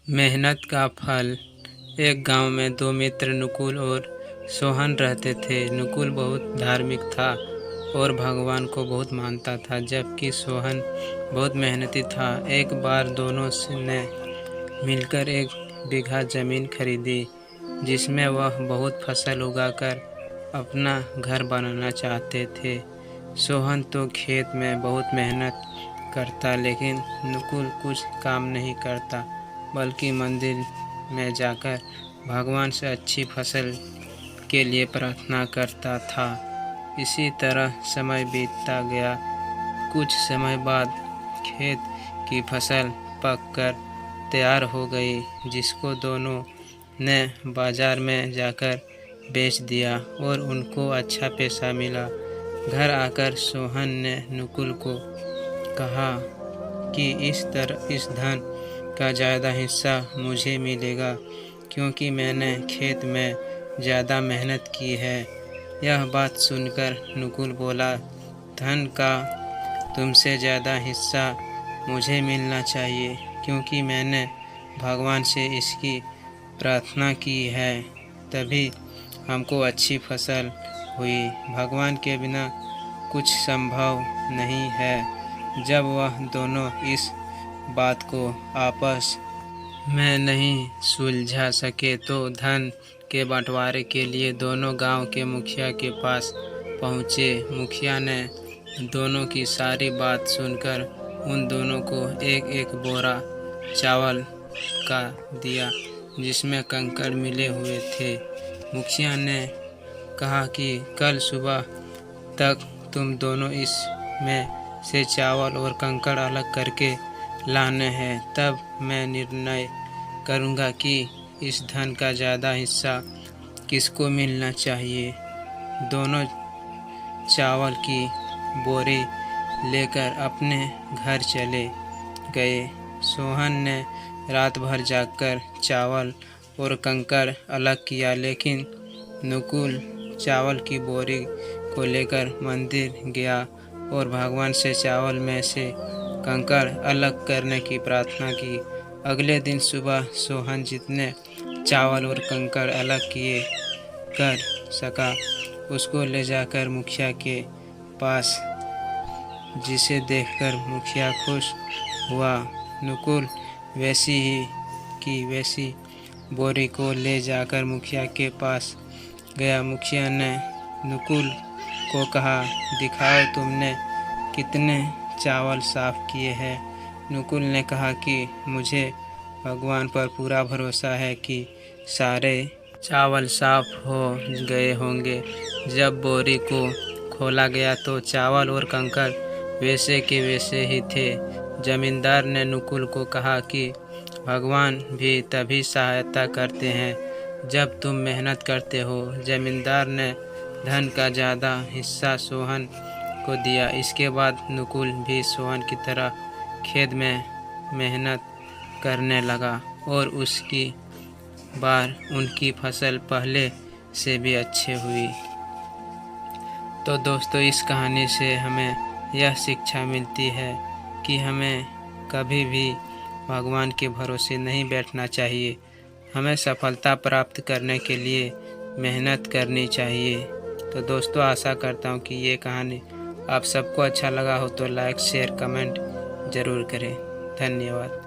मेहनत का फल। एक गांव में दो मित्र नुकुल और सोहन रहते थे। नुकुल बहुत धार्मिक था और भगवान को बहुत मानता था, जबकि सोहन बहुत मेहनती था। एक बार दोनों ने मिलकर 1 बीघा जमीन खरीदी, जिसमें वह बहुत फसल उगाकर अपना घर बनाना चाहते थे। सोहन तो खेत में बहुत मेहनत करता, लेकिन नुकुल कुछ काम नहीं करता, बल्कि मंदिर में जाकर भगवान से अच्छी फसल के लिए प्रार्थना करता था। इसी तरह समय बीतता गया। कुछ समय बाद खेत की फसल पककर तैयार हो गई, जिसको दोनों ने बाजार में जाकर बेच दिया और उनको अच्छा पैसा मिला। घर आकर सोहन ने नुकुल को कहा कि इस धन का ज़्यादा हिस्सा मुझे मिलेगा, क्योंकि मैंने खेत में ज़्यादा मेहनत की है। यह बात सुनकर नुकुल बोला, धन का तुमसे ज़्यादा हिस्सा मुझे मिलना चाहिए, क्योंकि मैंने भगवान से इसकी प्रार्थना की है, तभी हमको अच्छी फसल हुई। भगवान के बिना कुछ संभव नहीं है। जब वह दोनों इस बात को आपस में नहीं सुलझा सके तो धन के बंटवारे के लिए दोनों गांव के मुखिया के पास पहुँचे। मुखिया ने दोनों की सारी बात सुनकर उन दोनों को एक एक बोरा चावल का दिया, जिसमें कंकड़ मिले हुए थे। मुखिया ने कहा कि कल सुबह तक तुम दोनों इसमें से चावल और कंकड़ अलग करके लाने हैं, तब मैं निर्णय करूंगा कि इस धन का ज़्यादा हिस्सा किसको मिलना चाहिए। दोनों चावल की बोरी लेकर अपने घर चले गए। सोहन ने रात भर जागकर चावल और कंकड़ अलग किया, लेकिन नुकुल चावल की बोरी को लेकर मंदिर गया और भगवान से चावल में से कंकड़ अलग करने की प्रार्थना की। अगले दिन सुबह सोहन जितने चावल और कंकड़ अलग किए कर सका, उसको ले जाकर मुखिया के पास, जिसे देखकर मुखिया खुश हुआ। नुकुल वैसी ही की वैसी बोरी को ले जाकर मुखिया के पास गया। मुखिया ने नुकुल को कहा, दिखाओ तुमने कितने चावल साफ किए हैं। नुकुल ने कहा कि मुझे भगवान पर पूरा भरोसा है कि सारे चावल साफ हो गए होंगे। जब बोरी को खोला गया तो चावल और कंकड़ वैसे के वैसे ही थे। जमींदार ने नुकुल को कहा कि भगवान भी तभी सहायता करते हैं जब तुम मेहनत करते हो। जमींदार ने धन का ज़्यादा हिस्सा सोहन को दिया। इसके बाद नुकुल भी सोहन की तरह खेत में मेहनत करने लगा और उसकी बार उनकी फसल पहले से भी अच्छी हुई। तो दोस्तों, इस कहानी से हमें यह शिक्षा मिलती है कि हमें कभी भी भगवान के भरोसे नहीं बैठना चाहिए। हमें सफलता प्राप्त करने के लिए मेहनत करनी चाहिए। तो दोस्तों, आशा करता हूँ कि ये कहानी आप सबको अच्छा लगा हो तो लाइक शेयर कमेंट ज़रूर करें। धन्यवाद।